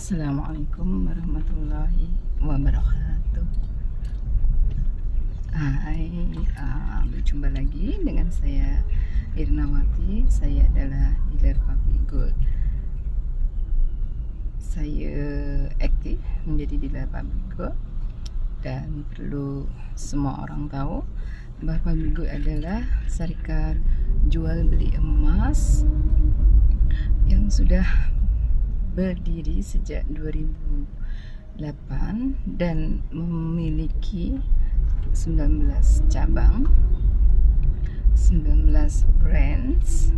Assalamualaikum warahmatullahi wabarakatuh. Hai, berjumpa lagi dengan saya Irnawati. Saya adalah dealer Public Gold. Saya aktif menjadi dealer Public Gold dan perlu semua orang tahu bahawa Public Gold adalah syarikat jual beli emas yang sudah berdiri sejak 2008 dan memiliki 19 cabang, 19 brands,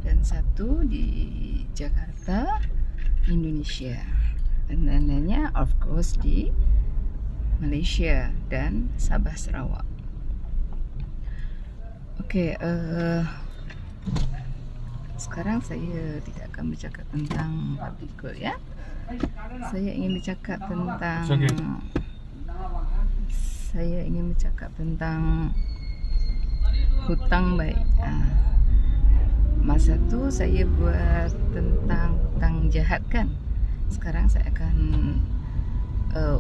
dan satu di Jakarta, Indonesia, dan lainnya of course di Malaysia dan Sabah Sarawak. Oke, sekarang saya tidak akan bercakap tentang Public Gold ya. Saya ingin bercakap tentang hutang baik. Masa tu saya buat tentang hutang jahat kan. Sekarang saya akan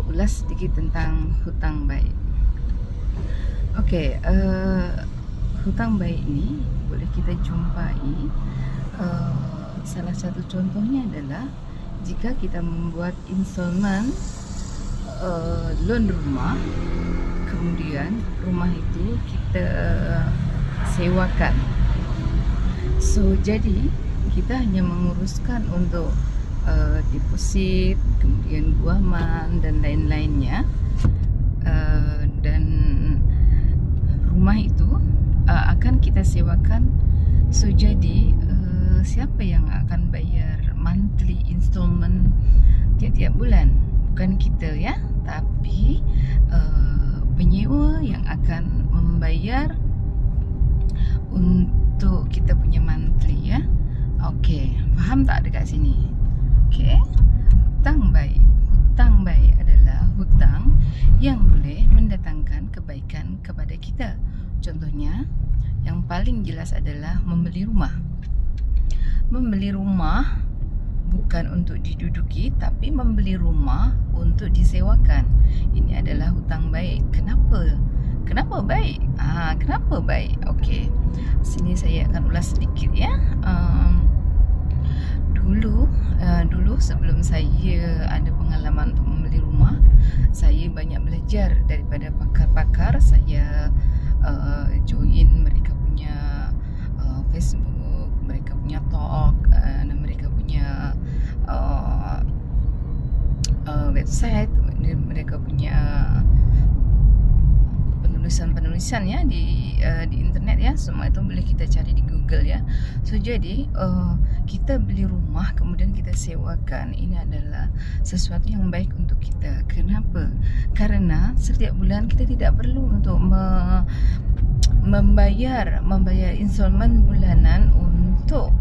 ulas sedikit tentang hutang baik. Okey, hutang baik ni boleh kita jumpai. Salah satu contohnya adalah jika kita membuat installment loan rumah, kemudian rumah itu kita sewakan. So jadi kita hanya menguruskan untuk deposit, kemudian guaman dan lain-lainnya, dan rumah itu akan kita sewakan. So jadi siapa yang akan bayar monthly installment tiap-tiap bulan? Bukan kita ya, tapi penyewa yang akan membayar untuk kita punya monthly ya. Okey, faham tak dekat sini? Okey. Hutang baik. Hutang baik adalah hutang yang boleh mendatangkan kebaikan kepada kita. Contohnya, yang paling jelas adalah membeli rumah. Membeli rumah bukan untuk diduduki, tapi membeli rumah untuk disewakan. Ini adalah hutang baik. Kenapa? Kenapa baik? Kenapa baik? Okey. Sini saya akan ulas sedikit ya. Dulu sebelum saya ada pengalaman untuk membeli rumah, saya banyak belajar daripada pakar-pakar. Saya join mereka punya Facebook, mereka punya talk, dan mereka punya website, mereka punya penulisan ya di internet ya. Semua itu boleh kita cari di Google ya. So jadi kita beli rumah kemudian kita sewakan, ini adalah sesuatu yang baik untuk kita. Kenapa? Karena setiap bulan kita tidak perlu untuk membayar installment bulanan untuk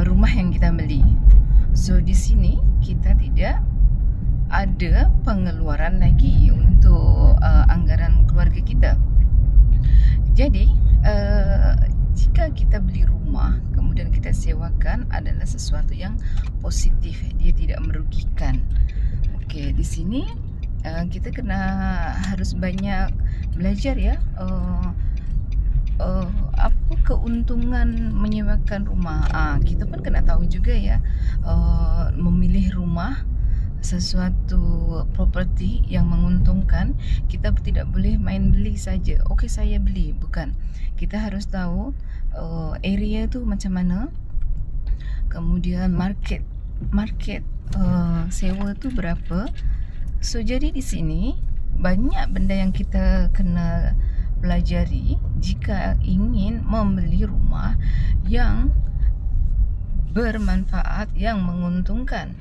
rumah yang kita beli. So di sini kita tidak ada pengeluaran lagi untuk anggaran keluarga kita. Jadi jika kita beli rumah kemudian kita sewakan adalah sesuatu yang positif, dia tidak merugikan. Okey, di sini kita harus banyak belajar ya. Apa keuntungan menyewakan rumah? Kita pun kena tahu juga ya, memilih rumah sesuatu properti yang menguntungkan. Kita tidak boleh main beli saja. Okey, saya beli, bukan. Kita harus tahu area tu macam mana, kemudian market sewa tu berapa. So jadi di sini banyak benda yang kita kena pelajari jika ingin membeli rumah yang bermanfaat, yang menguntungkan,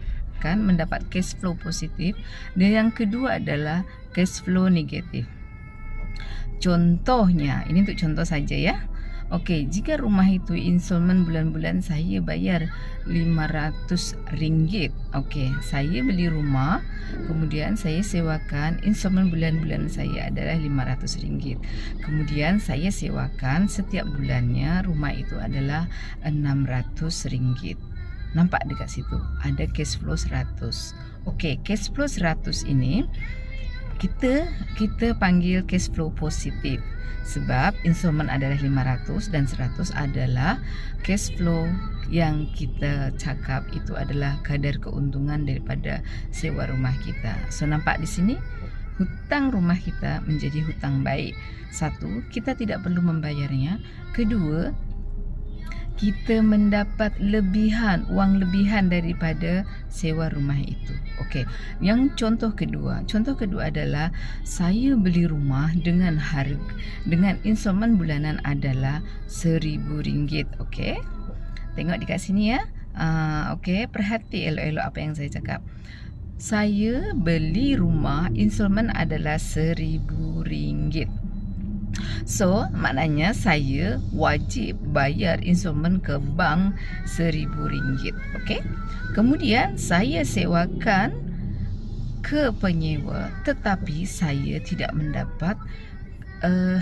kan, mendapat cash flow positif. Dan yang kedua adalah cash flow negatif. Contohnya, ini untuk contoh saja ya. Okey, jika rumah itu installment bulan-bulan saya bayar RM500. Okey, saya beli rumah, kemudian saya sewakan, installment bulan-bulan saya adalah RM500. Kemudian saya sewakan setiap bulannya, rumah itu adalah RM600. Nampak dekat situ ada cash flow 100. Okey, cash flow 100 ini kita panggil cash flow positif sebab instrumen adalah 500 dan 100 adalah cash flow yang kita cakap itu adalah kadar keuntungan daripada sewa rumah kita. So nampak di sini hutang rumah kita menjadi hutang baik. Satu, kita tidak perlu membayarnya. Kedua, kita mendapat wang lebihan daripada sewa rumah itu. Okey. Yang contoh kedua adalah saya beli rumah dengan instrumen bulanan adalah RM1,000. Okey. Tengok dekat sini ya. Okey, perhati elok-elok apa yang saya cakap. Saya beli rumah instrumen adalah RM1,000. So, maknanya saya wajib bayar instrumen ke bank RM1,000. Okey. Kemudian saya sewakan ke penyewa, tetapi saya tidak mendapat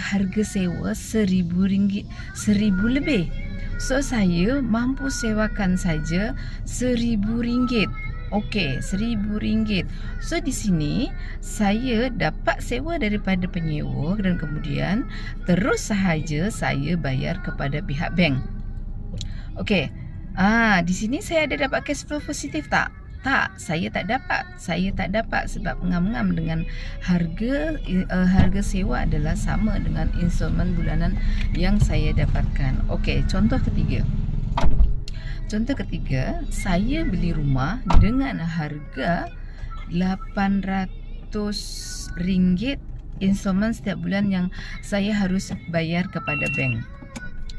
harga sewa RM1,000, RM1,000 lebih. So, saya mampu sewakan saja RM1,000. Okey, RM1,000. So di sini saya dapat sewa daripada penyewa dan kemudian terus sahaja saya bayar kepada pihak bank. Okey. Di sini saya ada dapat cash flow positif tak? Tak, saya tak dapat. Saya tak dapat sebab ngam-ngam dengan harga sewa adalah sama dengan instrumen bulanan yang saya dapatkan. Okey, contoh ketiga. Saya beli rumah dengan harga RM800 instrumen setiap bulan yang saya harus bayar kepada bank.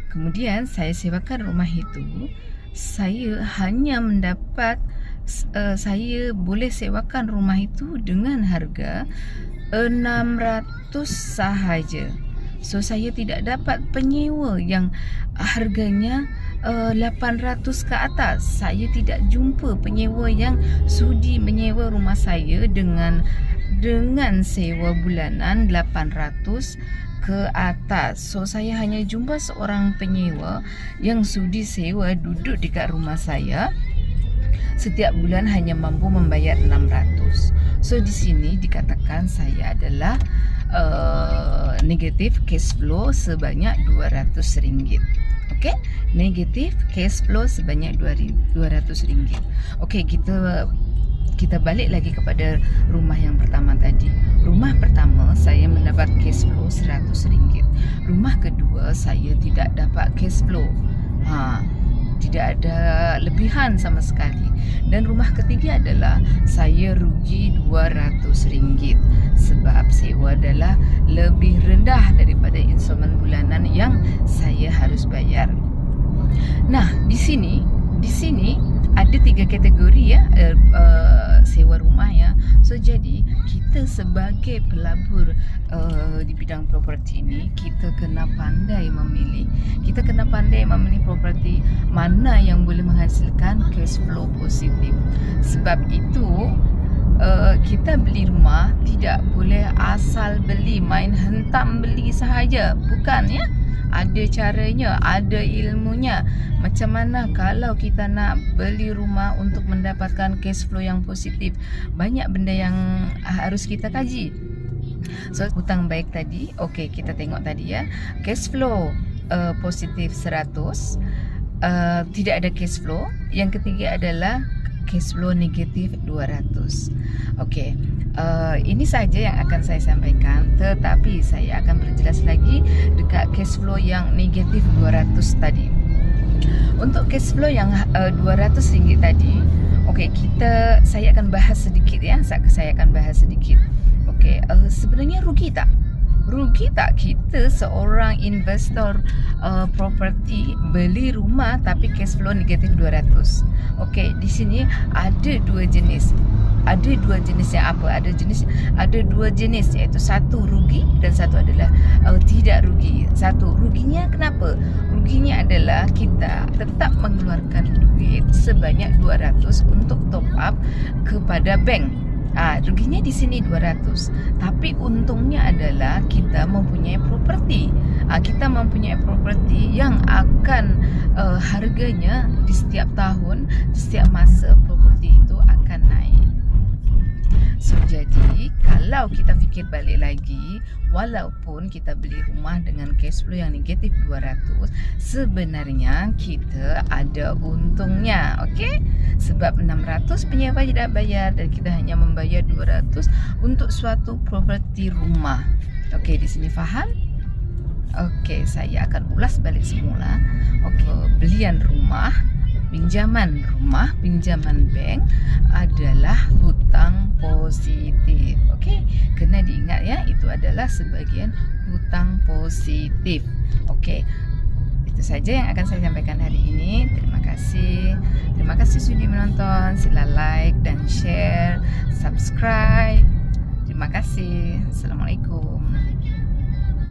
Kemudian saya sewakan rumah itu, saya boleh sewakan rumah itu dengan harga 600 sahaja. So saya tidak dapat penyewa yang harganya 800 ke atas. Saya tidak jumpa penyewa yang sudi menyewa rumah saya dengan sewa bulanan 800 ke atas. So saya hanya jumpa seorang penyewa yang sudi sewa duduk dekat rumah saya setiap bulan hanya mampu membayar 600. So di sini dikatakan saya adalah negatif cash flow sebanyak RM200. Okey, negatif cash flow sebanyak RM200. Okey, kita balik lagi kepada rumah yang pertama tadi. Rumah pertama saya mendapat cash flow RM100. Rumah kedua saya tidak dapat cash flow. Tidak ada lebihan sama sekali. Dan rumah ketiga adalah saya rugi RM200 sebab sewa adalah lebih rendah daripada instrumen bulanan yang saya harus bayar. Nah, di sini ada 3 kategori ya sewa rumah ya. So jadi kita sebagai pelabur di bidang properti ini, kita kena pandai memilih. Kita kena pandai memilih properti mana yang boleh menghasilkan cash flow positif. Sebab itu kita beli rumah tidak boleh asal beli, main hentam beli sahaja. Bukan ya. Ada caranya, ada ilmunya. Macam mana kalau kita nak beli rumah untuk mendapatkan cash flow yang positif? Banyak benda yang harus kita kaji. So, hutang baik tadi, okey, kita tengok tadi ya. Cash flow positif 100, tidak ada cash flow. Yang ketiga adalah cash flow negatif 200. Okey. Ini saja yang akan saya sampaikan, tetapi saya akan berjelas lagi dekat cash flow yang negatif 200 tadi. Untuk cash flow yang RM200 tadi, okey, saya akan bahas sedikit ya. Saya akan bahas sedikit. Okey, sebenarnya rugi tak? Rugi tak kita seorang investor property beli rumah tapi cash flow negatif 200? Okey, di sini ada dua jenis. Ada dua jenis yang apa? Ada dua jenis, iaitu satu rugi dan satu adalah tidak rugi. Satu ruginya kenapa? Ruginya adalah kita tetap mengeluarkan duit sebanyak 200 untuk top up kepada bank. Ruginya di sini 200. Tapi untungnya adalah kita mempunyai properti. Kita mempunyai properti yang akan harganya di setiap tahun setiap masa properti itu akan naik. So jadi kalau kita fikir balik lagi, walaupun kita beli rumah dengan cash flow yang negatif 200, sebenarnya kita ada untungnya, okey? Sebab 600 penyewa tidak bayar dan kita hanya membayar 200 untuk suatu properti rumah. Okey, di sini faham? Okey, saya akan ulas balik semula. Okey, belian rumah, pinjaman rumah, pinjaman bank adalah hutang positif. Okey, kena diingat ya, itu adalah sebagian hutang positif. Okey, itu saja yang akan saya sampaikan hari ini. Terima kasih. Terima kasih sudi menonton. Sila like dan share, subscribe. Terima kasih. Assalamualaikum.